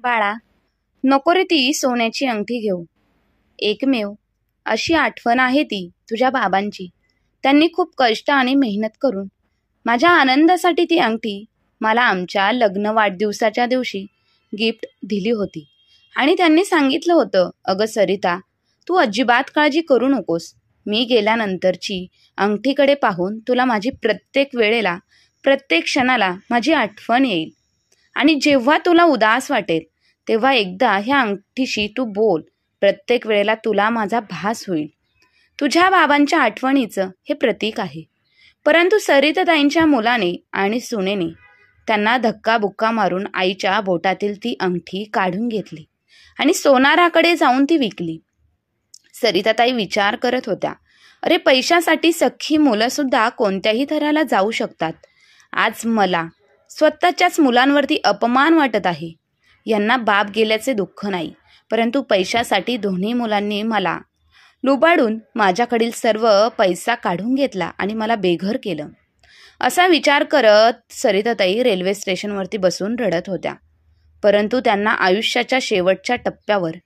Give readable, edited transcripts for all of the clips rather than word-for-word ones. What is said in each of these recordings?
बाळा, नको रे ती सोन्याची अंगठी घेऊ. एकमेव अशी आठवण आहे ती तुझ्या बाबांची. त्यांनी खूप कष्ट आणि मेहनत करून माझ्या आनंदासाठी ती अंगठी मला आमच्या लग्न वाढदिवसाच्या दिवशी गिफ्ट दिली होती. आणि त्यांनी सांगितलं होतं, अगं सरिता, तू अजिबात काळजी करू नकोस. मी गेल्यानंतरची अंगठीकडे पाहून तुला माझी प्रत्येक वेळेला, प्रत्येक क्षणाला माझी आठवण येईल. आणि जेव्हा तुला उदास वाटेल तेव्हा एकदा ह्या अंगठीशी तू बोल. प्रत्येक वेळेला तुला माझा भास होईल. तुझ्या बाबांच्या आठवणीचं हे प्रतीक आहे. परंतु सरिताताईंच्या मुलाने आणि सुनेने त्यांना धक्काबुक्का मारून आईच्या बोटातील ती अंगठी काढून घेतली आणि सोनाराकडे जाऊन ती विकली. सरिताताई विचार करत होत्या, अरे पैशासाठी सख्खी मुलं सुद्धा कोणत्याही थराला जाऊ शकतात. आज मला स्वतःच्याच मुलांवरती अपमान वाटत आहे. यांना बाप गेल्याचे दुःख नाही, परंतु पैशासाठी दोन्ही मुलांनी मला लुबाडून माझ्याकडील सर्व पैसा काढून घेतला आणि मला बेघर केलं. असा विचार करत सरिताताई रेल्वे स्टेशनवरती बसून रडत होत्या. परंतु त्यांना आयुष्याच्या शेवटच्या टप्प्यावर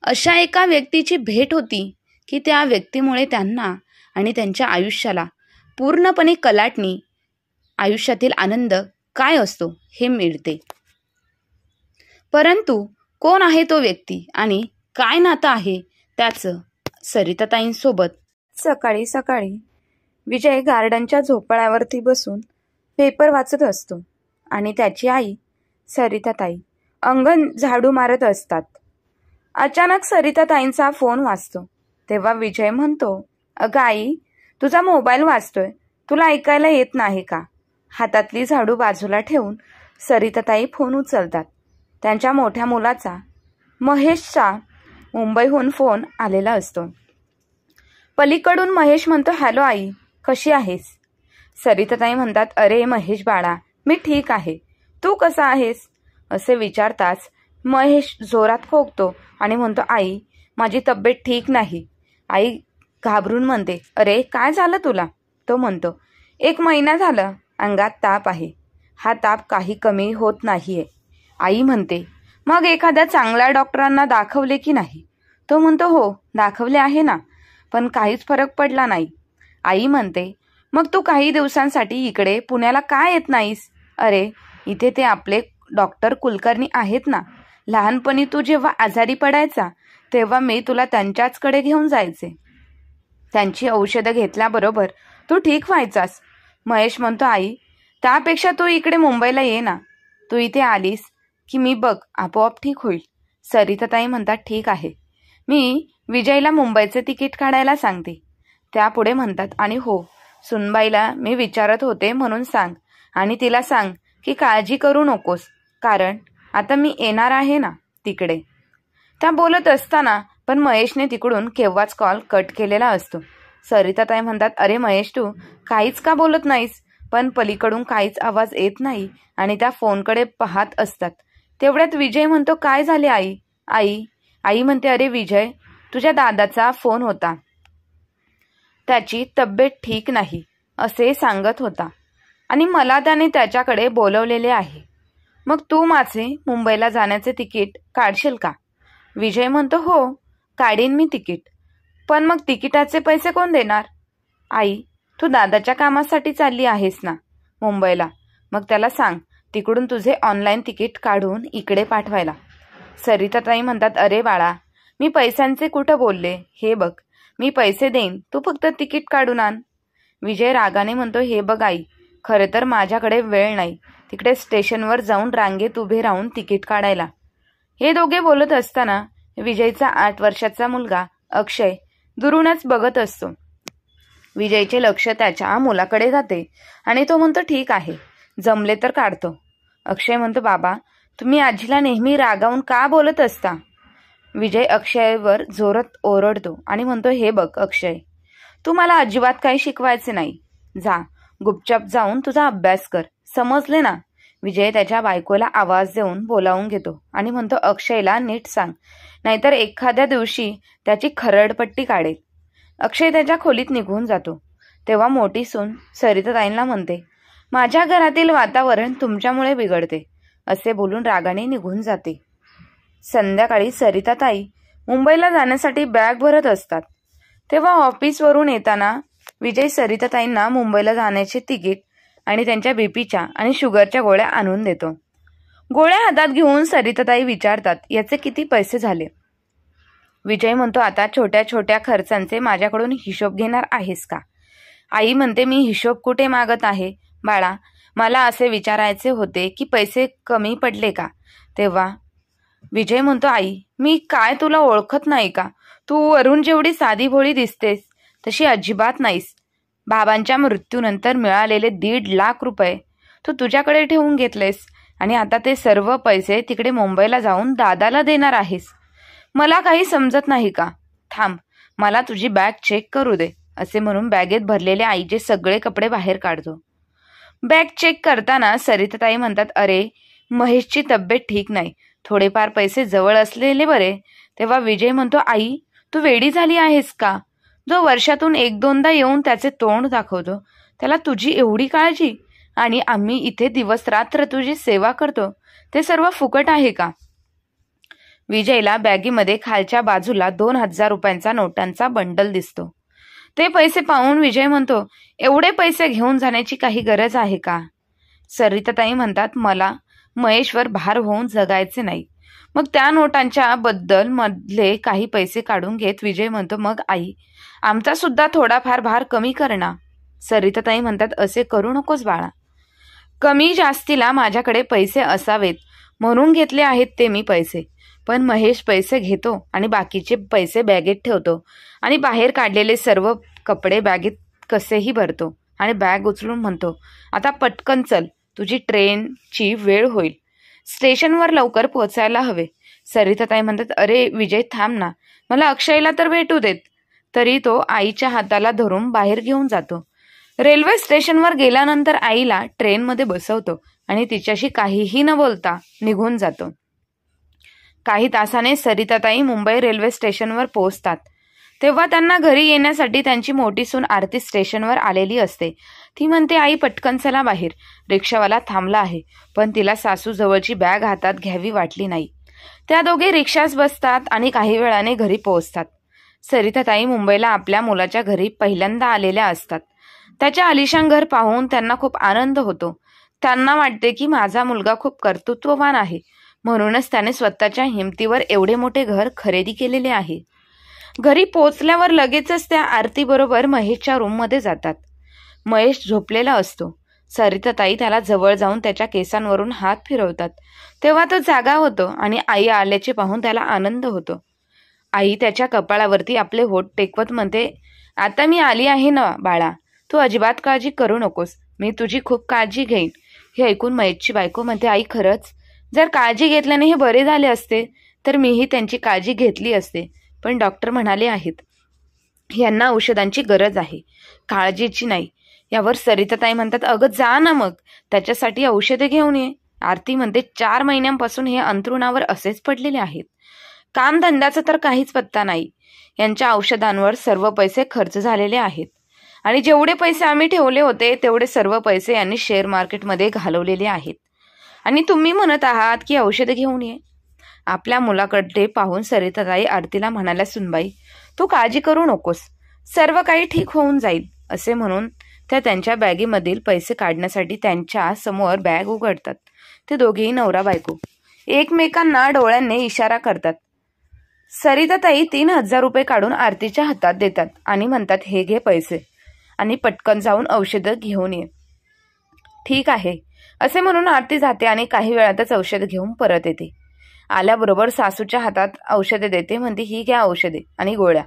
अशा एका व्यक्तीची भेट होती की त्या व्यक्तीमुळे त्यांना आणि त्यांच्या आयुष्याला पूर्णपणे कलाटणी, आयुष्यातील आनंद काय असतो हे मिळते. परंतु कोण आहे तो व्यक्ती आणि काय नातं आहे त्याचं सरिताताईंसोबत? सकाळी सकाळी विजय गार्डनच्या झोपाळ्यावरती बसून पेपर वाचत असतो आणि त्याची आई सरिताताई अंगण झाडू मारत असतात. अचानक सरिताताईंचा फोन वाजतो. तेव्हा विजय म्हणतो, अगं आई, तुझा मोबाईल वाजतोय, तुला ऐकायला येत नाही का? हातातली झाडू बाजूला ठेवून सरिताताई फोन उचलतात. त्यांच्या मोठ्या मुलाचा, महेशचा मुंबईहून फोन आलेला असतो. पलीकडून महेश म्हणतो, हॅलो आई, कशी आहेस? सरिताताई म्हणतात, अरे महेश बाळा, मी ठीक आहे, तू कसा आहेस? असे विचारताच महेश जोरात खोकतो आणि म्हणतो, आई, माझी तब्येत ठीक नाही. आई घाबरून म्हणते, अरे काय झालं तुला? तो म्हणतो, 1 महिना झालं अंगात ताप आहे. हा ताप काही कमी होत नाहीये. आई म्हणते, मग एखाद्या चांगल्या डॉक्टरांना दाखवले की नाही? तो म्हणतो, हो दाखवले आहे ना, पण काहीच फरक पडला नाही. आई म्हणते, मग तू काही दिवसांसाठी इकडे पुण्याला काय येत नाहीस? अरे इथे ते आपले डॉक्टर कुलकर्णी आहेत ना, लहानपणी तू जेव्हा आजारी पडायचा तेव्हा मी तुला त्यांच्याचकडे घेऊन जायचे. त्यांची औषधं घेतल्याबरोबर तू ठीक व्हायचास. महेश म्हणतो, आई त्यापेक्षा तू इकडे मुंबईला ये ना, तू इथे आलीस की मी बघ आपोआप ठीक होईल. सरिताताई म्हणतात, ठीक आहे, मी विजयला मुंबईचे तिकीट काढायला सांगते. त्यापुढे म्हणतात, आणि हो, सुनबाईला मी विचारत होते म्हणून सांग, आणि तिला सांग की काळजी करू नकोस, कारण आता मी येणार आहे ना तिकडे. त्या बोलत असताना पण महेशने तिकडून केव्हाच कॉल कट केलेला असतो. सरिताताई म्हणतात, अरे महेश, तू काहीच का बोलत नाहीस? पण पलीकडून काहीच आवाज येत नाही आणि त्या फोनकडे पाहत असतात. तेवढ्यात विजय म्हणतो, काय झाले आई? आई म्हणते, अरे विजय, तुझ्या दादाचा फोन होता, त्याची तब्येत ठीक नाही असे सांगत होता आणि मला त्याने त्याच्याकडे बोलवलेले आहे. मग तू माझे मुंबईला जाण्याचे तिकीट काढशील का? विजय म्हणतो, हो काढीन मी तिकीट, पण मग तिकिटाचे पैसे कोण देणार? आई, तू दादाच्या कामासाठी चालली आहेस ना मुंबईला, मग त्याला सांग तिकडून तुझे ऑनलाईन तिकीट काढून इकडे पाठवायला. सरिताताई म्हणतात, अरे बाळा, मी पैशांचे कुठं बोलले? हे बघ, मी पैसे देईन, तू फक्त तिकीट काढून आण. विजय रागाने म्हणतो, हे बघ आई, खरे तर माझ्याकडे वेळ नाही तिकडे स्टेशनवर जाऊन रांगेत उभे राहून तिकीट काढायला. हे दोघे बोलत असताना विजयचा 8 वर्षाचा मुलगा अक्षय दुरूनच बघत असतो. विजयचे लक्ष त्याच्या मुलाकडे जाते आणि तो म्हणतो, ठीक आहे, जमले तर काढतो. अक्षय म्हणतो, बाबा, तुम्ही आजीला नेहमी रागावून का बोलत असता? विजय अक्षयवर जोरात ओरडतो आणि म्हणतो, हे बघ अक्षय, तू मला अजिबात काही शिकवायचे नाही. जा, गुपचाप जाऊन तुझा अभ्यास कर, समजले ना? विजय त्याच्या बायकोला आवाज देऊन बोलावून घेतो आणि म्हणतो, अक्षयला नीट सांग, नाहीतर एखाद्या दिवशी त्याची खरडपट्टी काढेल. अक्षय त्याच्या खोलीत निघून जातो. तेव्हा मोठी सून सरिताताईंना म्हणते, माझ्या घरातील वातावरण तुमच्यामुळे बिघडते, असे बोलून रागाने निघून जाते. संध्याकाळी सरिताताई मुंबईला जाण्यासाठी बॅग भरत असतात. तेव्हा ऑफिसवरून येताना विजय सरिताताईंना मुंबईला जाण्याचे तिकीट आणि त्यांच्या बीपीच्या आणि शुगरच्या गोळ्या आणून देतो. गोळ्या हातात घेऊन सरिताताई विचारतात, याचे किती पैसे झाले? विजय म्हणतो, आता छोट्या छोट्या खर्चांचे माझ्याकडून हिशोब घेणार आहेस का? आई म्हणते, मी हिशोब कुठे मागत आहे बाळा, मला असे विचारायचे होते की पैसे कमी पडले का? तेव्हा विजय म्हणतो, आई मी काय तुला ओळखत नाही का? तू वरून जेवढी साधी भोळी दिसतेस तशी अजिबात नाहीस. बाबांच्या मृत्यूनंतर मिळालेले 1.5 लाख रुपये तू तुझ्याकडे ठेवून घेतलेस आणि आता ते सर्व पैसे तिकडे मुंबईला जाऊन दादाला देणार आहेस. मला काही समजत नाही का? थांब, मला तुझी बॅग चेक करू दे, असे म्हणून बॅगेत भरलेले आईचे सगळे कपडे बाहेर काढतो. बॅग चेक करताना सरिताताई म्हणतात, अरे महेशची तब्येत ठीक नाही, थोडेफार पैसे जवळ असलेले बरे. तेव्हा विजय म्हणतो, आई तू वेडी झाली आहेस का? जो वर्षातून 1-2दा येऊन त्याचे तोंड दाखवतो त्याला तुझी एवढी काळजी, आणि आम्ही इथे दिवस रात्र तुझी सेवा करतो, ते सर्व फुकट आहे का? विजयला बॅगीमध्ये खालच्या बाजूला 2,000 रुपयांचा नोटांचा बंडल दिसतो. ते पैसे पाहून विजय म्हणतो, एवढे पैसे घेऊन जाण्याची काही गरज आहे का? सरिताताई म्हणतात, मला महेशवर भार होऊन जगायचे नाही. मग त्या नोटांच्या बद्दल मधले काही पैसे काढून घेत विजय म्हणतो, मग आई आमचा सुद्धा थोडाफार भार कमी कर ना. सरिताताई म्हणतात, असे करू नकोस बाळा, कमी जास्तीला माझ्याकडे पैसे असावेत म्हणून घेतले आहेत ते मी पैसे. पण महेश पैसे घेतो आणि बाकीचे पैसे बॅगेत ठेवतो आणि बाहेर काढलेले सर्व कपडे बॅगेत कसेही भरतो आणि बॅग उचलून म्हणतो, आता पटकन चल, तुझी ट्रेनची वेळ होईल, स्टेशनवर लवकर पोचायला हवे. सरिताताई म्हणतात, अरे विजय थांब ना, मला अक्षयला तर भेटू देत. तरी तो आईच्या हाताला धरून बाहेर घेऊन जातो. रेल्वे स्टेशनवर गेल्यानंतर आईला ट्रेनमध्ये बसवतो आणि तिच्याशी काहीही न बोलता निघून जातो. काही तासाने सरिताताई मुंबई रेल्वे स्टेशनवर पोहोचतात. तेव्हा त्यांना घरी येण्यासाठी त्यांची मोठी सून आरती स्टेशनवर आलेली असते. ती म्हणते, आई पटकन चला बाहेर, रिक्षावाला थांबला आहे. पण तिला सासू जवळची बॅग हातात घ्यावी वाटली नाही. त्या दोघे रिक्षात बसतात आणि काही वेळाने घरी पोहोचतात. सरिताताई मुंबईला आपल्या मुलाच्या घरी पहिल्यांदा आलेल्या असतात. त्याच्या आलिशान घर पाहून त्यांना खूप आनंद होतो. त्यांना वाटते की माझा मुलगा खूप कर्तृत्ववान आहे, म्हणूनच त्याने स्वतःच्या हिमतीवर एवढे मोठे घर खरेदी केलेले आहे. घरी पोचल्यावर लगेचच त्या आरती बरोबर महेशच्या रूममध्ये जातात. महेश झोपलेला असतो. सरिताताई त्याला जवळ जाऊन त्याच्या केसांवरून हात फिरवतात. तेव्हा तो जागा होतो आणि आई आल्याचे पाहून त्याला आनंद होतो. आई त्याच्या कपाळावरती आपले होठ टेकवत म्हणते, आता मी आली आहे ना बाळा, तू अजिबात काळजी करू नकोस, मी तुझी खूप काळजी घेईन. हे ऐकून महेशची बायको म्हणते, आई खरंच, जर काळजी घेतल्याने हे बरे झाले असते तर मीही त्यांची काळजी घेतली असते. पण डॉक्टर म्हणाले आहेत यांना औषधांची गरज आहे, काळजीची नाही. यावर सरिताताई म्हणतात, अगं जा ना मग, त्याच्यासाठी औषधे घेऊन ये. आरती म्हणते, 4 महिन्यांपासून हे अंथरुणावर असेच पडलेले आहेत, कामधंद्याचा तर काहीच पत्ता नाही. यांच्या औषधांवर सर्व पैसे खर्च झालेले आहेत आणि जेवढे पैसे आम्ही ठेवले होते तेवढे सर्व पैसे यांनी शेअर मार्केटमध्ये घालवलेले आहेत. आणि तुम्ही म्हणत आहात की औषधे घेऊन ये. आपल्या मुलाकडे पाहून सरिताताई आरतीला म्हणाल्या, सुनबाई तू काळजी करू नकोस, सर्व काही ठीक होऊन जाईल. असे म्हणून त्या त्यांच्या बॅगेमधील पैसे काढण्यासाठी त्यांच्या समोर बॅग उघडतात. ते दोघेही नवरा बायको एकमेकांना डोळ्यांनी इशारा करतात. सरिताताई 3,000 रुपये काढून आरतीच्या हातात देतात आणि म्हणतात, हे घे पैसे आणि पटकन जाऊन औषधं घेऊन ये. ठीक आहे असे म्हणून आरती जाते आणि काही वेळातच औषध घेऊन परत येते. आल्याबरोबर सासूच्या हातात औषधे देते. म्हणते, ही घ्या औषधे आणि गोळ्या.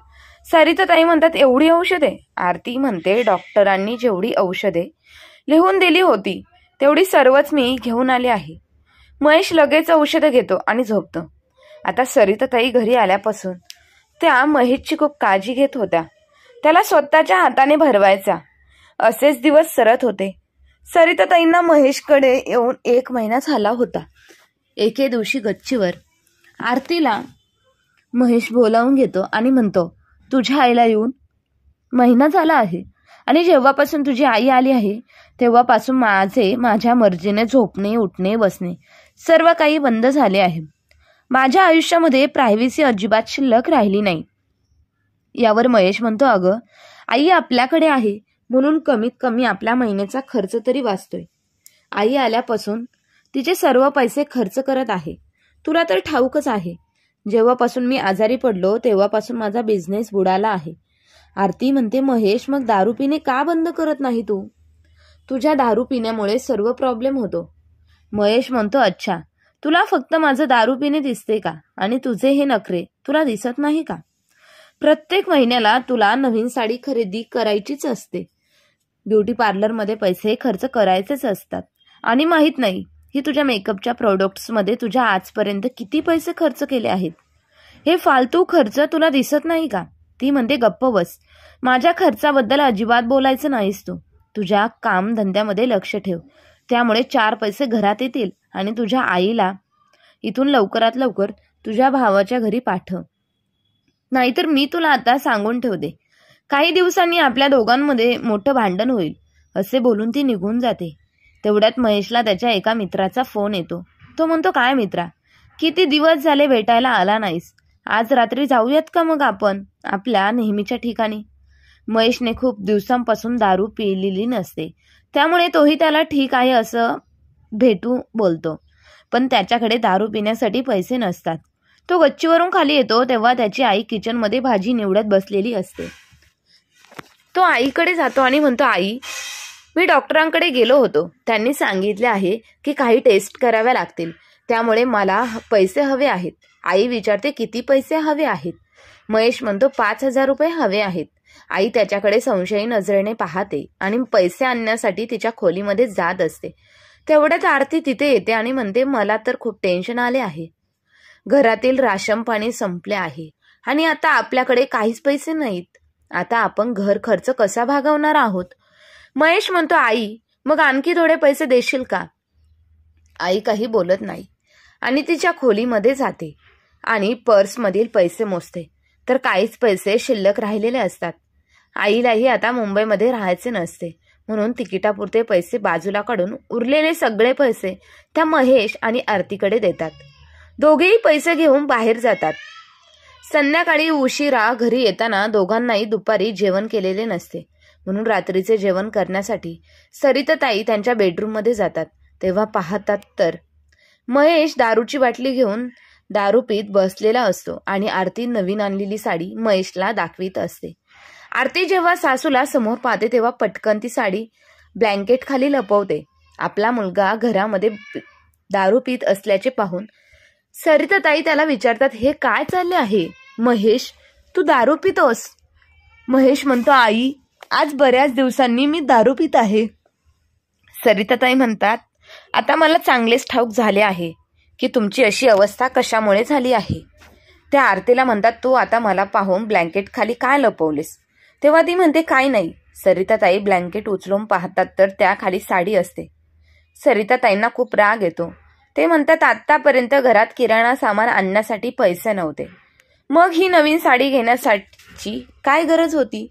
सरिताताई म्हणतात, एवढी औषधे? आरती म्हणते, डॉक्टरांनी जेवढी औषधे लिहून दिली होती तेवढी सर्वच मी घेऊन आले आहे. महेश लगेच औषधं घेतो आणि झोपतो. आता सरिताताई घरी आल्यापासून त्या महेशची खूप काळजी घेत होत्या. त्याला स्वतःच्या हाताने भरवायचा. असेच दिवस सरत होते. सरिताताईंना महेशकडे येऊन 1 महिना झाला होता. एके दिवशी गच्चीवर आरतीला महेश बोलावून घेतो आणि म्हणतो, तुझ्या आईला येऊन महिना झाला आहे आणि जेव्हापासून तुझी आई आली आहे तेव्हापासून माझ्या मर्जीने झोपणे, उठणे, बसणे सर्व काही बंद झाले आहे. माझ्या आयुष्यामध्ये प्रायव्हसी अजिबात शिल्लक राहिली नाही. यावर महेश म्हणतो, अगं आई आपल्याकडे आहे म्हणून कमीत कमी आपल्या महिन्याचा खर्च तरी वाचतोय. आई आल्यापासून तिचे सर्व पैसे खर्च करत आहे. तुला तर ठाऊकच आहे, जेव्हापासून मी आजारी पडलो तेव्हापासून माझा बिझनेस बुडाला आहे. आरती म्हणते, महेश मग दारू पिणे का बंद करत नाही तू? तुझ्या दारू पिण्यामुळे सर्व प्रॉब्लेम होतो. महेश म्हणतो, अच्छा, तुला फक्त माझं दारू पिणे दिसते का? आणि तुझे हे नखरे तुला दिसत नाही का? प्रत्येक महिन्याला तुला नवीन साडी खरेदी करायचीच असते, ब्युटी पार्लरमध्ये पैसे खर्च करायचेच असतात, आणि माहीत नाही ही तुझ्या मेकअपच्या प्रोडक्ट्समध्ये तुझ्या आजपर्यंत किती पैसे खर्च केले आहेत. हे फालतू खर्च तुला दिसत नाही का? ती म्हणते, गप्प बस, माझ्या खर्चाबद्दल अजिबात बोलायचं नाहीस तू. तुझ्या कामधंद्यामध्ये लक्ष ठेव, त्यामुळे 4 पैसे घरात येतील आणि तुझ्या आईला इथून लवकरात लवकर तुझ्या भावाच्या घरी पाठव. नाहीतर मी तुला आता सांगून ठेवते, काही दिवसांनी आपल्या दोघांमध्ये मोठं भांडण होईल. असे बोलून ती निघून जाते. तेवढ्यात महेशला त्याच्या एका मित्राचा फोन येतो. तो म्हणतो, काय मित्रा, किती दिवस झाले भेटायला आला नाहीस? आज रात्री जाऊयात का मग आपण आपल्या नेहमीच्या ठिकाणी? महेशने खूप दिवसांपासून दारू पिलेली नसते, त्यामुळे तोही त्याला ठीक आहे असं भेटू बोलतो. पण त्याच्याकडे दारू पिण्यासाठी पैसे नसतात. तो गच्चीवरून खाली येतो तेव्हा त्याची आई किचनमध्ये भाजी निवडत बसलेली असते. तो आईकडे जातो आणि म्हणतो, आई, मी डॉक्टरांकडे गेलो होतो. त्यांनी सांगितले आहे की काही टेस्ट कराव्या लागतील, त्यामुळे मला पैसे हवे आहेत. आई विचारते, किती पैसे हवे आहेत? महेश म्हणतो, 5,000 रुपये हवे आहेत. आई त्याच्याकडे संशयी नजरेने पाहते आणि पैसे आणण्यासाठी तिच्या खोलीमध्ये जात असते. तेवढ्यात आरती तिथे येते आणि म्हणते, मला तर खूप टेन्शन आले आहे. घरातील राशन पाणी संपले आहे आणि आता आपल्याकडे काहीच पैसे नाहीत. आता आपण घर खर्च कसा भागवणार आहोत? महेश म्हणतो, आई, मग आणखी थोडे पैसे देशील का? आई काही बोलत नाही आणि तिच्या खोलीमध्ये जाते आणि पर्समधील पैसे मोजते, तर काहीच पैसे शिल्लक राहिलेले असतात. आईलाही आता मुंबईमध्ये राहायचे नसते, म्हणून तिकिटापुरते पैसे बाजूला काढून उरलेले सगळे पैसे त्या महेश आणि आरतीकडे देतात. दोघेही पैसे घेऊन बाहेर जातात. संध्याकाळी उशिरा घरी येताना दोघांनाही दुपारी जेवण केलेले नसते, म्हणून रात्रीचे जेवण करण्यासाठी सरिताताई त्यांच्या बेडरूममध्ये जातात. तेव्हा पाहतात तर महेश दारूची बाटली घेऊन दारू पीत बसलेला असतो आणि आरती नवीन आणलेली साडी महेशला दाखवीत असते. आरती जेव्हा सासूला समोर पाहते तेव्हा पटकन ती साडी ब्लँकेट खाली लपवते. आपला मुलगा घरामध्ये दारू पीत असल्याचे पाहून सरिताताई त्याला विचारतात, हे काय चालले आहे? महेश, तू दारू पितोस? महेश म्हणतो, आई, आज बऱ्याच दिवसांनी मी दारू पित आहे. सरिताताई म्हणतात, आता मला चांगलेच ठाऊक झाले आहे की तुमची अशी अवस्था कशामुळे झाली आहे. त्या आरतीला म्हणतात, तू आता मला पाहून ब्लँकेट खाली काय लपवलेस? तेव्हा ती म्हणते, काय नाही. सरिताताई ब्लँकेट उचलून पाहतात तर त्या खाली साडी असते. सरिताताईंना खूप राग येतो. ते म्हणतात, आतापर्यंत घरात किराणा सामान आणण्यासाठी पैसे नव्हते, मग ही नवीन साडी घेण्यासाठी काय गरज होती?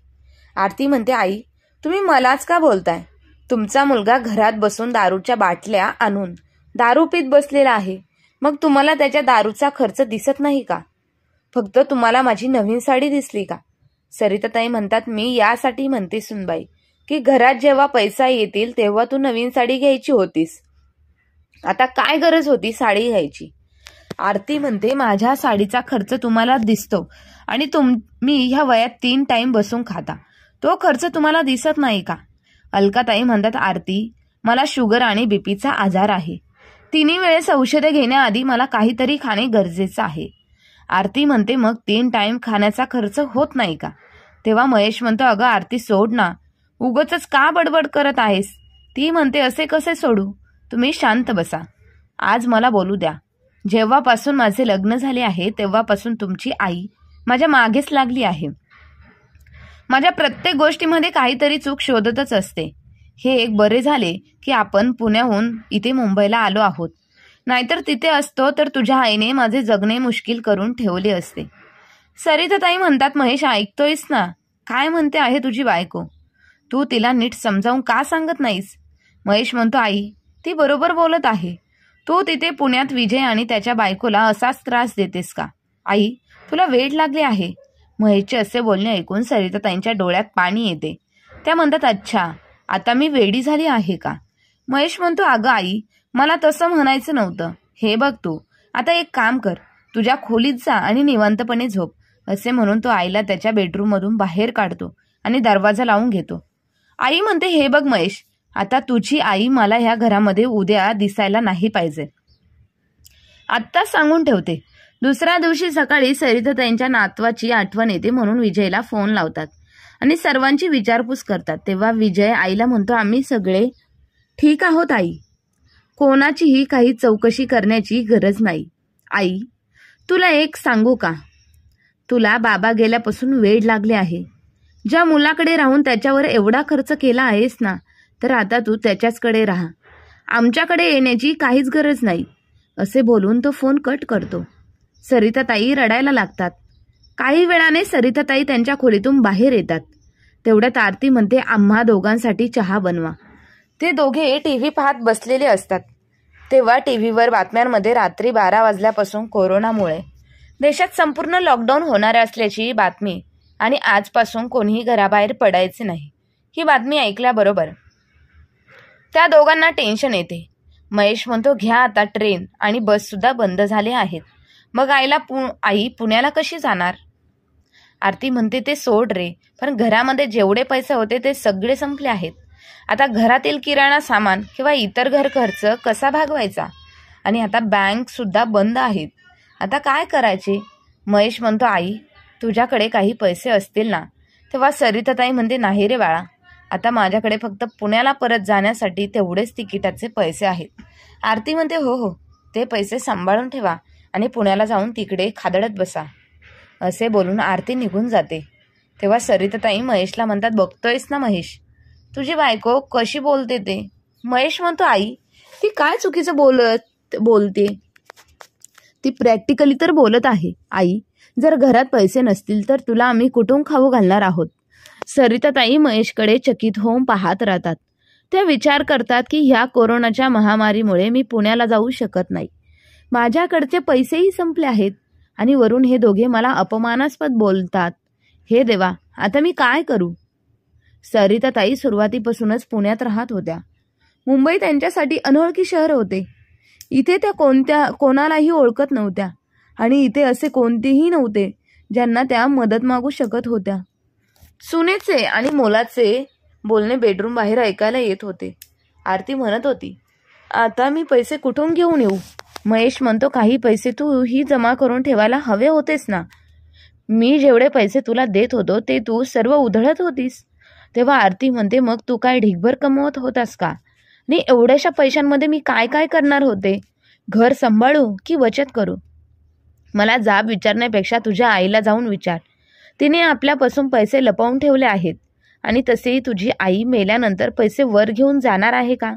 आरती म्हणते, आई, तुम्ही मलाच का बोलताय? तुमचा मुलगा घरात बसून दारूच्या बाटल्या आणून दारू पीत बसलेला आहे, मग तुम्हाला त्याच्या दारूचा खर्च दिसत नाही का? फक्त तुम्हाला माझी नवीन साडी दिसली का? सरिताताई म्हणतात, मी यासाठी म्हणते सुनबाई की घरात जेव्हा पैसा येतील तेव्हा तू नवीन साडी घ्यायची होतीस. आता काय गरज होती साडी घ्यायची? आरती म्हणते, माझ्या साडीचा खर्च तुम्हाला दिसतो आणि तुम्ही ह्या वयात 3 टाइम बसून खाता, तो खर्च तुम्हाला दिसत नाही का? अलकाताई म्हणतात, आरती, मला शुगर आणि बीपीचा आजार आहे. 3 वेळेस औषधे घेण्याआधी मला काहीतरी खाणे गरजेचं आहे. आरती म्हणते, मग 3 टाइम खाण्याचा खर्च होत नाही का? तेव्हा महेश म्हणतो, अगं आरती, सोड ना, उगाचच का बडबड करत आहेस? ती म्हणते, असे कसे सोडू? तुम्ही शांत बसा, आज मला बोलू द्या. जेव्हापासून माझे लग्न झाले आहे तेव्हापासून तुमची आई माझ्या मागेच लागली आहे. माझ्या प्रत्येक गोष्टीमध्ये काहीतरी चूक शोधतच असते. हे एक बरे झाले की आपण पुण्याहून इथे मुंबईला आलो आहोत, नाहीतर तिथे असतो तर तुझ्या आईने माझे जगणे मुश्किल करून ठेवले असते. सरिताताई म्हणतात, महेश, ऐकतोयस ना, काय म्हणते आहे तुझी बायको? तू तिला नीट समजावून का सांगत नाहीस? महेश म्हणतो, आई, ती बरोबर बोलत आहे. तू तिथे पुण्यात विजय आणि त्याच्या बायकोला असाच त्रास देतेस का? आई, तुला वेड लागले आहे. महेशचे असे बोलणे ऐकून सरिताताईंच्या डोळ्यात पाणी येते. त्या म्हणतात, अच्छा, आता मी वेडी झाली आहे का? महेश म्हणतो, अगं आई, मला तसं म्हणायचं नव्हतं. हे बघ तू, आता एक काम कर, तुझ्या खोलीत जा आणि निवांतपणे झोप. असे म्हणून तो आईला त्याच्या बेडरूममधून बाहेर काढतो आणि दरवाजा लावून घेतो. आई म्हणते, हे बघ महेश, आता तुझी आई मला ह्या घरामध्ये उद्या दिसायला नाही पाहिजे. आत्ताच सांगून ठेवते. दुसऱ्या दिवशी सकाळी सरिताताईंच्या नातवाची आठवण येते म्हणून विजयला फोन लावतात आणि सर्वांची विचारपूस करतात. तेव्हा विजय आईला म्हणतो, आम्ही सगळे ठीक आहोत आई, कोणाचीही काही चौकशी करण्याची गरज नाही. आई, तुला एक सांगू का? तुला बाबा गेल्यापासून वेड लागले आहे. ज्या मुलाकडे राहून त्याच्यावर एवढा खर्च केला आहेस ना, तर आता तू त्याच्याचकडे राहा. आमच्याकडे येण्याची काहीच गरज नाही. असे बोलून तो फोन कट करतो. सरिताताई रडायला लागतात. काही वेळाने सरिताताई त्यांच्या खोलीतून बाहेर येतात. तेवढ्यात आरती म्हणते, आम्हा दोघांसाठी चहा बनवा. ते दोघे टीव्ही पाहत बसलेले असतात. तेव्हा टीव्हीवर बातम्यांमध्ये रात्री 12 वाजल्यापासून कोरोनामुळे देशात संपूर्ण लॉकडाऊन होणार असल्याची बातमी आणि आजपासून कोणीही घराबाहेर पडायचे नाही ही बातमी ऐकल्याबरोबर त्या दोघांना टेन्शन येते. महेश म्हणतो, घ्या आता ट्रेन आणि बस सुद्धा बंद झाले आहेत. मग आई पुण्याला कशी जाणार? आरती म्हणते, ते सोड रे, पण घरामध्ये जेवढे पैसे होते ते सगळे संपले आहेत. आता घरातील किराणा सामान किंवा इतर घर खर्च कसा भागवायचा? आणि आता बँक सुद्धा बंद आहेत. आता काय करायचे? महेश म्हणतो, आई, तुझ्याकडे काही पैसे असतील ना? तेव्हा सरिताताई म्हणते, नाही रे बाळा, आता माझ्याकडे फक्त पुण्याला परत जाण्यासाठी तेवढेच तिकिटाचे पैसे आहेत. आरती म्हणते, हो हो, ते पैसे सांभाळून ठेवा आणि पुण्याला जाऊन तिकडे खादडत बसा. असे बोलून आरती निघून जाते. तेव्हा सरिताताई महेशला म्हणतात, बघतोयस ना महेश, तुझी बायको कशी बोलते ते? महेश म्हणतो, आई, ती काय चुकीचं बोलते? ती प्रॅक्टिकली तर बोलत आहे. आई, जर घरात पैसे नसतील तर तुला आम्ही कुठून खाऊ घालणार आहोत? सरिताताई महेशकडे चकित होऊन पाहत राहतात. त्या विचार करतात की ह्या कोरोनाच्या महामारीमुळे मी पुण्याला जाऊ शकत नाही. माझ्याकडचे पैसेही संपले आहेत आणि वरून हे दोघे मला अपमानास्पद बोलतात. हे देवा, आता मी काय करू? सरिताताई सुरुवातीपासूनच पुण्यात राहत होत्या. मुंबई त्यांच्यासाठी अनोळखी शहर होते. इथे त्या कोणालाही ओळखत नव्हत्या आणि इथे असे कोणतेही नव्हते ज्यांना त्या मदत मागू शकत होत्या. सुनेचे आणि मुलाचे बोलणे बेडरूम बाहेर ऐकायला येत होते. आरती म्हणत होती, आता मी पैसे कुठून घेऊन येऊ? महेश म्हणतो, काही पैसे तू ही जमा करून ठेवायला हवे होतेस ना. मी जेवढे पैसे तुला देत होतो ते तू सर्व उधळत होतीस. तेव्हा आरती म्हणते, मग तू काय ढिगभर कमवत होतास का? आणि एवढ्याशा पैशांमध्ये मी काय काय करणार होते? घर सांभाळू की बचत करू? मला जाब विचारण्यापेक्षा तुझ्या आईला जाऊन विचार. तिने आपल्यापासून पैसे लपवून ठेवले आहेत आणि तसेही तुझी आई मेल्यानंतर पैसे वर घेऊन जाणार आहे का?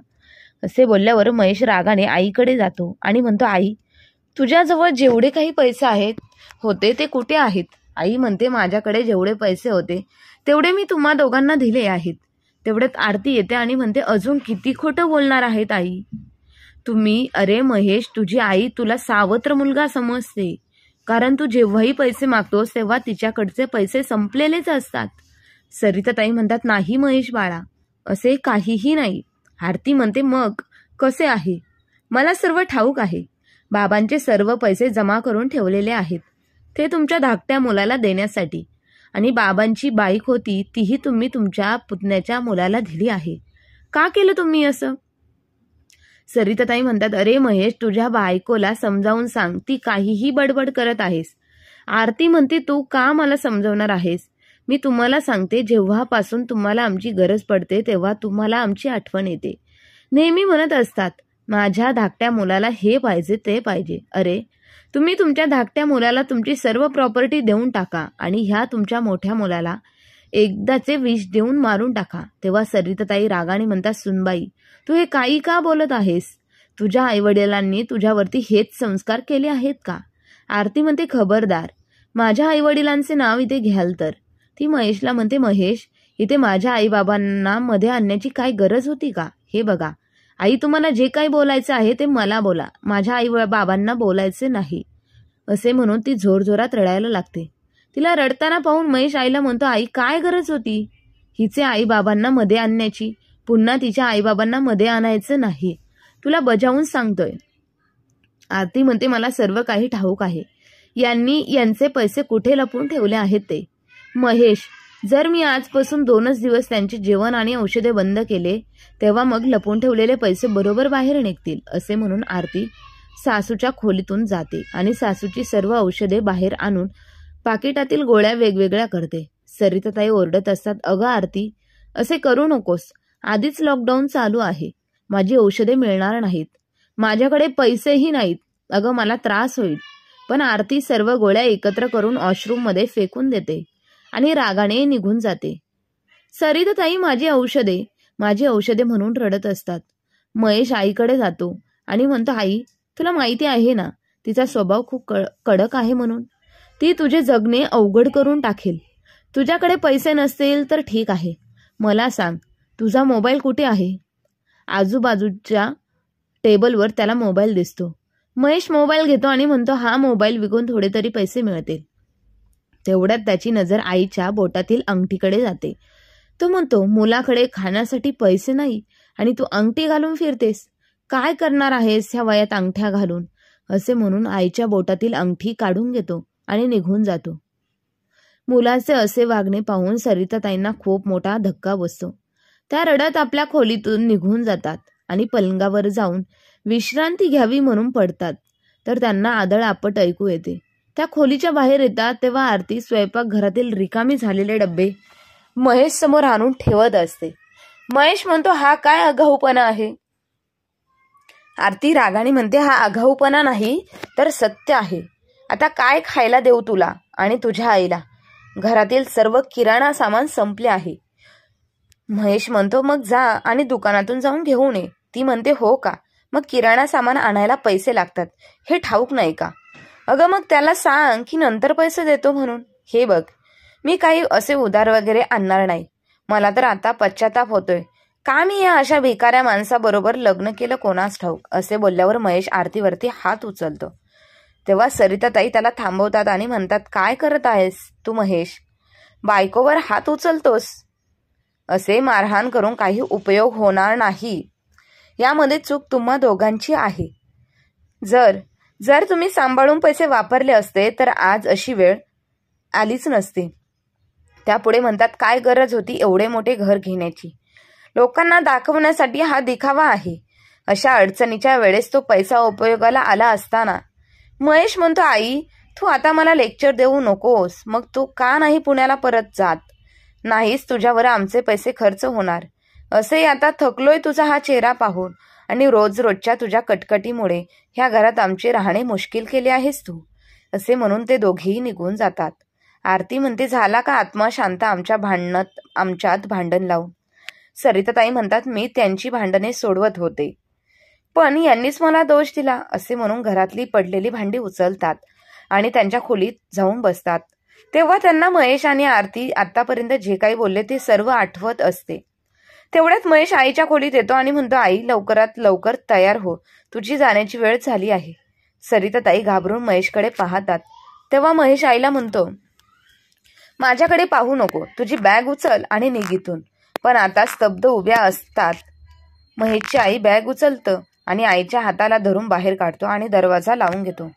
असे बोलल्यावर महेश रागाने आईकडे जातो आणि म्हणतो, आई, तुझ्याजवळ जेवढे काही पैसे होते ते कुठे आहेत? आई म्हणते, माझ्याकडे जेवढे पैसे होते तेवढे मी तुम्हा दोघांना दिले आहेत. तेवढ्यात आरती येते आणि म्हणते, अजून किती खोटं बोलणार आहेत आई तुम्ही? अरे महेश, तुझी आई तुला सावत्र मुलगा समजते, कारण तू जेव्हाही पैसे मागतोस तेव्हा तिच्याकडचे पैसे संपलेलेच असतात. सरिताताई म्हणतात, नाही महेश बाळा, असे काहीही नाही. आरती म्हणते, मग कसे आहे? मला सर्व ठाऊक आहे. बाबांचे सर्व पैसे जमा करून ठेवलेले आहेत, ते तुमच्या धाकट्या मुलाला देण्यासाठी. आणि बाबांची बाईक होती तीही तुम्ही तुमच्या पुतण्याच्या मुलाला दिली आहे. का केलं तुम्ही असं? सरिताताई म्हणतात, अरे महेश, तुझ्या बायकोला समजावून सांग, ती काहीही बडबड करत आहेस. आरती म्हणते, तू का मला समजवणार आहेस? मी तुम्हाला सांगते, जेव्हापासून तुम्हाला आमची गरज पडते तेव्हा तुम्हाला आमची आठवण येते. नेहमी म्हणत असतात, माझ्या धाकट्या मुलाला हे पाहिजे ते पाहिजे. अरे, तुम्ही तुमच्या धाकट्या मुलाला तुमची सर्व प्रॉपर्टी देऊन टाका आणि ह्या तुमच्या मोठ्या मुलाला एकदाचे विष देऊन मारून टाका. तेव्हा सरिताताई रागाने म्हणतात, सुनबाई, तू हे काही का बोलत आहेस? तुझ्या आईवडिलांनी तुझ्यावरती हेच संस्कार केले आहेत का? आरती म्हणते, खबरदार, माझ्या आईवडिलांचे नाव इथे घ्याल तर. ती महेशला म्हणते, महेश, इथे माझ्या आईबाबांना मध्ये आणण्याची काय गरज होती का? हे बघा, आई, तुम्हाला जे काही बोलायचं आहे ते मला बोला, माझ्या आई बाबांना बोलायचे नाही, असे म्हणून ती जोरजोरात रडायला लागते. तिला रडताना पाहून महेश आईला म्हणतो, आई काय गरज होती हिचे आई बाबांना मध्ये आणण्याची? पुन्हा तिच्या आई बाबांना मध्ये आणायचं नाही, तुला बजावून सांगतोय. आरती म्हणते, मला सर्व काही ठाऊक आहे. यांचे पैसे कुठे लपवून ठेवले आहेत ते. महेश, जर मी आजपासून 2च दिवस त्यांचे जेवण आणि औषधे बंद केले, तेव्हा मग लपवून ठेवलेले पैसे बरोबर बाहेर निघतील, असे म्हणून आरती सासूच्या खोलीतून जाते आणि सासूची सर्व औषधे बाहेर आणून पाकिटातील गोळ्या वेगवेगळ्या करते. सरिताताई ओरडत असतात, अगं आरती, असे करू नकोस. आधीच लॉकडाऊन चालू आहे, माझी औषधे मिळणार नाहीत, माझ्याकडे पैसेही नाहीत. अगं मला त्रास होईल. पण आरती सर्व गोळ्या एकत्र करून वॉशरूममध्ये फेकून देते आणि रागाने निघून जाते. सरिताताई माझी औषधे म्हणून रडत असतात. महेश आईकडे जातो आणि म्हणतो, आई, तुला माहिती आहे ना तिचा स्वभाव खूप कडक आहे म्हणून. ती तुझे जगणे अवघड करून टाकेल. तुझ्याकडे पैसे नसतील तर ठीक आहे, मला सांग तुझा मोबाईल कुठे आहे? आजूबाजूच्या टेबलवर त्याला मोबाईल दिसतो. महेश मोबाईल घेतो आणि म्हणतो, हा मोबाईल विकून थोडे तरी पैसे मिळतील. तेवढ्यात त्याची नजर आईच्या बोटातील अंगठीकडे जाते. तो म्हणतो, मुलाकडे खाण्यासाठी पैसे नाही आणि तू अंगठी घालून फिरतेस, काय करणार आहेस ह्या वयात अंगठ्या घालून? असे म्हणून आईच्या बोटातील अंगठी काढून घेतो आणि निघून जातो. मुलाचे असे वागणे पाहून सरिताताईंना खूप मोठा धक्का बसतो. त्या रडत आपल्या खोलीतून निघून जातात आणि पलंगावर जाऊन विश्रांती घ्यावी म्हणून पडतात. तर त्यांना आदळ आपट ऐकू येते. त्या खोलीच्या बाहेर येतात तेव्हा आरती स्वयंपाकघरातील रिकामी झालेले डब्बे महेश समोर आणून ठेवत असते. महेश म्हणतो, हा काय आगाऊपणा आहे? आरती रागाने म्हणते, हा आगाऊपणा नाही तर सत्य आहे. आता काय खायला देऊ तुला आणि तुझ्या आईला? घरातील सर्व किराणा सामान संपले आहे. महेश म्हणतो, मग जा आणि दुकानातून जाऊन घेऊन ये. ती म्हणते, हो का? मग किराणा सामान आणायला पैसे लागतात हे ठाऊक नाही का? अगं मग त्याला सांग की नंतर पैसे देतो म्हणून. हे बघ, मी काही असे उधार वगैरे आणणार नाही. मला तर आता पश्चाताप होतोय, का मी या अशा भिकाऱ्या माणसाबरोबर लग्न केलं कोणास ठाऊक. असे बोलल्यावर महेश आरतीवरती हात उचलतो. तेव्हा सरिताताई त्याला थांबवतात आणि म्हणतात, काय करत आहेस तू महेश? बायकोवर हात उचलतोस? असे मारहाण करून काही उपयोग होणार नाही. यामध्ये चूक तुम्हा दोघांची आहे. जर तुम्ही सांभाळून पैसे वापरले असते तर आज अशी वेळ आलीच नसती. त्यापुढे म्हणतात, काय गरज होती एवढे मोठे घर घेण्याची? लोकांना दाखवण्यासाठी हा दिखावा आहे. अशा अडचणीच्या वेळेस तो पैसा उपयोगाला आला असताना. महेश म्हणतो, आई, तू आता मला लेक्चर देऊ नकोस. मग तू का नाही पुण्याला परत जात? नाहीच तुझ्यावर आमचे पैसे खर्च होणार. असे आता थकलोय तुझा हा चेहरा पाहून आणि रोजच्या तुझ्या कटकटीमुळे ह्या घरात आमचे राहणे मुश्किल केले आहेस तू. असे म्हणून ते दोघेही निघून जातात. आरती म्हणते, झाला का आत्मा शांत आमच्यात भांडण लावून? सरिताताई म्हणतात, मी त्यांची भांडणे सोडवत होते पण यांनीच मला दोष दिला. असे म्हणून घरातली पडलेली भांडी उचलतात आणि त्यांच्या खोलीत जाऊन बसतात. तेव्हा त्यांना महेश आणि आरती आतापर्यंत जे काही बोलले ते सर्व आठवत असते. तेवढ्यात महेश आईच्या खोलीत येतो आणि म्हणतो, आई, लवकरात लवकर तयार हो, तुझी जाण्याची वेळ झाली आहे. सरिताताई घाबरून महेशकडे पाहतात. तेव्हा महेश आईला म्हणतो, माझ्याकडे पाहू नको, तुझी बॅग उचल आणि निघितून. पण आता स्तब्ध उभ्या असतात. महेशची आई बॅग उचलतं आणि आईच्या हाताला धरून बाहेर काढतो आणि दरवाजा लावून घेतो.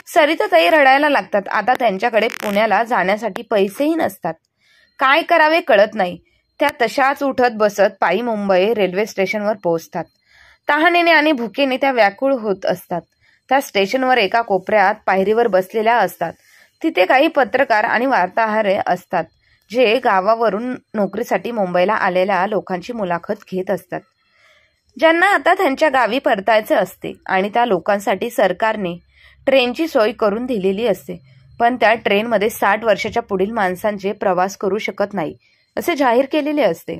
सरिताताई रडायला लागतात. आता त्यांच्याकडे पुण्याला जाण्यासाठी पैसेही नसतात. काय करावे कळत नाही. त्या तशाच उठत बसत पायी मुंबई रेल्वे स्टेशनवर पोहोचतात. तहानेने आणि भुकेने त्या व्याकुळ होत असतात. त्या स्टेशनवर एका कोपऱ्यात पायरीवर बसलेल्या असतात. तिथे काही पत्रकार आणि वार्ताहर असतात जे गावावरून नोकरीसाठी मुंबईला आलेल्या लोकांची मुलाखत घेत असतात, ज्यांना आता त्यांच्या गावी परतायचे असते. आणि त्या लोकांसाठी सरकारने ट्रेनची सोय करून दिलेली असते. पण त्या ट्रेनमध्ये 60 वर्षाच्या पुढील माणसांचे प्रवास करू शकत नाही असे जाहीर केलेले असते.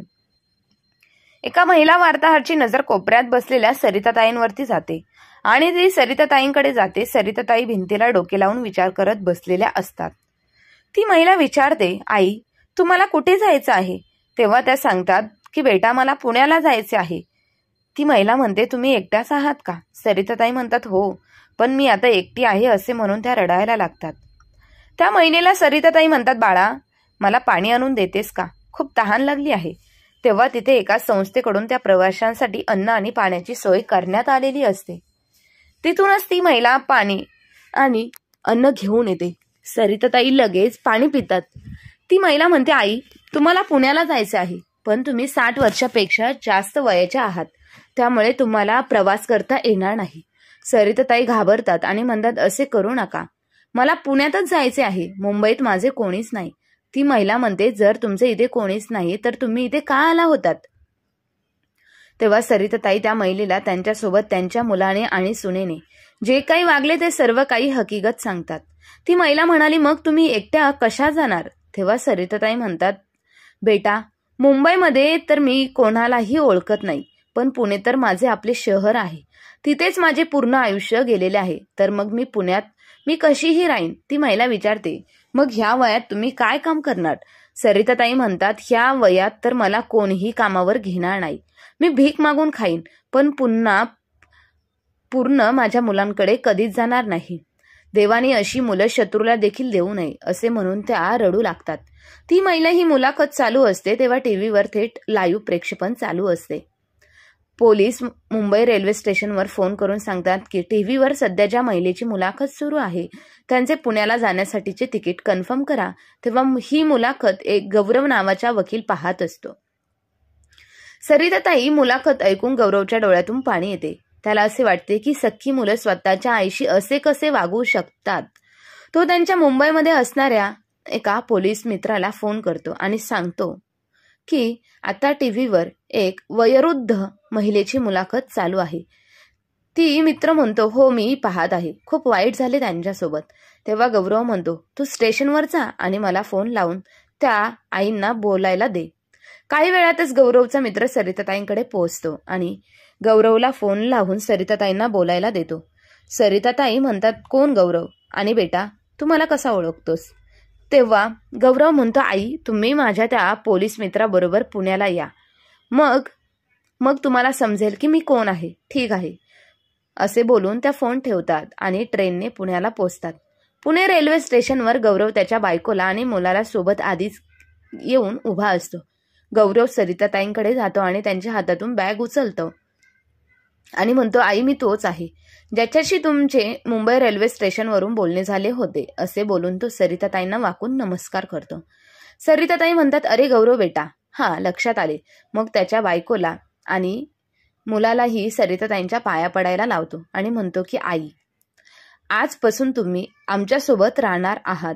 एका महिला वार्ताहरची नजर कोपऱ्यात बसलेल्या सरिताताईंवरती जाते आणि ती सरिताताईंकडे जाते. सरिताताई भिंतीला डोके लावून विचार करत बसलेल्या असतात. ती महिला विचारते, आई, तुम्हाला कुठे जायचं आहे? तेव्हा त्या सांगतात की बेटा, मला पुण्याला जायचे आहे. ती महिला म्हणते, तुम्ही एकट्याच आहात का? सरिताताई म्हणतात, हो, पण मी आता एकटी आहे असे म्हणून त्या रडायला लागतात. त्या महिलेला सरिताताई म्हणतात, बाळा, मला पाणी आणून देतेस का? खूप तहान लागली आहे. तेव्हा तिथे एका संस्थेकडून त्या प्रवाशांसाठी अन्न आणि पाण्याची सोय करण्यात आलेली असते. तिथूनच ती महिला पाणी आणि अन्न घेऊन येते. सरिताताई लगेच पाणी पितात. ती महिला म्हणते, आई, तुम्हाला पुण्याला जायचे आहे, पण तुम्ही 60 वर्षापेक्षा जास्त वयाच्या आहात, त्यामुळे तुम्हाला प्रवास करता येणार नाही. सरिताताई घाबरतात आणि म्हणतात, असे करू नका, मला पुण्यातच जायचे आहे, मुंबईत माझे कोणीच नाही. ती महिला म्हणते, जर तुमचे इथे कोणीच नाही तर तुम्ही इथे का आला होतात? तेव्हा सरिताताई त्या महिलेला त्यांच्यासोबत त्यांच्या मुलाने आणि सुनेने जे काही वागले ते सर्व काही हकीकत सांगतात. ती महिला म्हणाली, मग तुम्ही एकट्या कशा जाणार? तेव्हा सरिताताई म्हणतात, बेटा, मुंबईमध्ये तर मी कोणालाही ओळखत नाही, पण पुणे तर माझे आपले शहर आहे, तिथेच माझे पूर्ण आयुष्य गेलेले आहे, तर मग मी पुण्यात मी कशीही राहीन. ती महिला विचारते, मग ह्या वयात तुम्ही काय काम करणार? सरिताताई म्हणतात, ह्या वयात तर मला कोणीही कामावर घेणार नाही, मी भीक मागून खाईन, पण पूर्ण माझ्या मुलांकडे कधीच जाणार नाही. देवाने अशी मुलं शत्रूला देखील देऊ नये असे म्हणून त्या रडू लागतात. ती महिला ही मुलाखत चालू असते तेव्हा टीव्हीवर थेट लाईव्ह प्रक्षेपण चालू असते. पोलीस मुंबई रेल्वे स्टेशनवर फोन करून सांगतात की टीव्हीवर सध्या ज्या महिलेची मुलाखत सुरू आहे त्यांचे पुण्याला जाण्यासाठीचे तिकीट कन्फर्म करा. तेव्हा ही मुलाखत एक गौरव नावाचा वकील पाहत असतो. सरिताताई मुलाखत ऐकून गौरवच्या डोळ्यातून पाणी येते. त्याला असे वाटते की सख्खी मुलं स्वतःच्या आईशी असे कसे वागू शकतात. तो त्यांच्या मुंबईमध्ये असणाऱ्या एका पोलीस मित्राला फोन करतो आणि सांगतो की आता टीव्हीवर एक वयोवृद्ध महिलेची मुलाखत चालू आहे. ती मित्र म्हणतो, हो, मी पाहत आहे, खूप वाईट झाले त्यांच्यासोबत. तेव्हा गौरव म्हणतो, तू स्टेशनवर जा आणि मला फोन लावून त्या आईंना बोलायला दे. काही वेळातच गौरवचा मित्र सरिताताईंकडे पोहोचतो आणि गौरवला फोन लावून सरिताताईंना बोलायला देतो. सरिताताई म्हणतात, कोण गौरव? आणि बेटा, तू मला कसा ओळखतोस? तेव्हा गौरव म्हणतो, आई, तुम्ही माझ्या त्या पोलीस मित्राबरोबर पुण्याला या, मग तुम्हाला समजेल की मी कोण आहे. ठीक आहे असे बोलून त्या फोन ठेवतात आणि ट्रेनने पुण्याला पोहोचतात. पुणे रेल्वे स्टेशनवर गौरव त्याच्या बायकोला आणि मुलाला सोबत आधीच येऊन उभा असतो. गौरव सरिताताईंकडे जातो आणि त्यांच्या हातातून बॅग उचलतो आणि म्हणतो, आई, मी तोच आहे ज्याच्याशी तुमचे मुंबई रेल्वे स्टेशनवरून बोलणे झाले होते. असे बोलून तो सरिताताईंना वाकून नमस्कार करतो. सरिताताई म्हणतात, अरे गौरव बेटा, हा, लक्षात आले. मग त्याच्या बायकोला आणि मुलालाही सरिताताईंच्या पाया पडायला लावतो आणि म्हणतो की आई, आजपासून तुम्ही आमच्यासोबत राहणार आहात,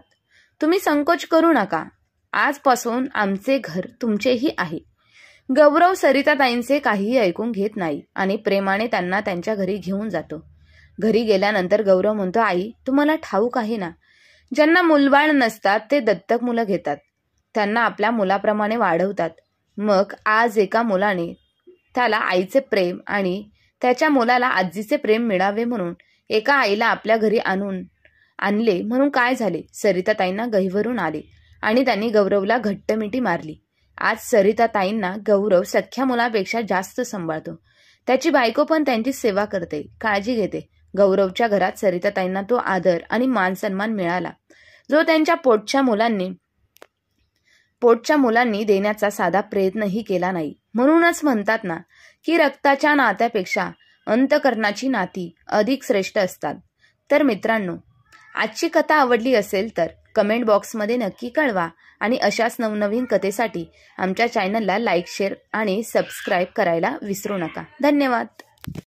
तुम्ही संकोच करू नका, आजपासून आमचे घर तुमचेही आहे. गौरव सरिताताईंचे काहीही ऐकून घेत नाही आणि प्रेमाने त्यांना त्यांच्या घरी घेऊन जातो. घरी गेल्यानंतर गौरव म्हणतो, आई, तुम्हाला ठाऊक आहे ना, ज्यांना मुलबाळ नसतात ते दत्तक मुलं घेतात, त्यांना आपल्या मुलाप्रमाणे वाढवतात. मग आज एका मुलाने त्याला आईचे प्रेम आणि त्याच्या मुलाला आजीचे प्रेम मिळावे म्हणून एका आईला आपल्या घरी आणले म्हणून काय झाले? सरिताताईंना गहिवरून आले आणि त्यांनी गौरवला घट्ट मिठी मारली. आज सरिताताईंना गौरव सख्ख्या मुलापेक्षा जास्त सांभाळतो. त्याची बायको पण त्यांची सेवा करते, काळजी घेते. गौरवच्या घरात सरिताताईंना तो आदर आणि मान सन्मान मिळाला जो त्यांच्या पोटच्या मुलांनी देण्याचा साधा प्रयत्नही केला नाही. म्हणूनच म्हणतात ना की रक्ताच्या नात्यापेक्षा अंतकरणाची नाती अधिक श्रेष्ठ असतात. तर मित्रांनो, आजची कथा आवडली असेल तर कमेंट बॉक्समध्ये नक्की कळवा आणि अशाच नवनवीन कथेसाठी आमच्या चॅनलला लाईक, शेअर आणि सबस्क्राईब करायला विसरू नका. धन्यवाद.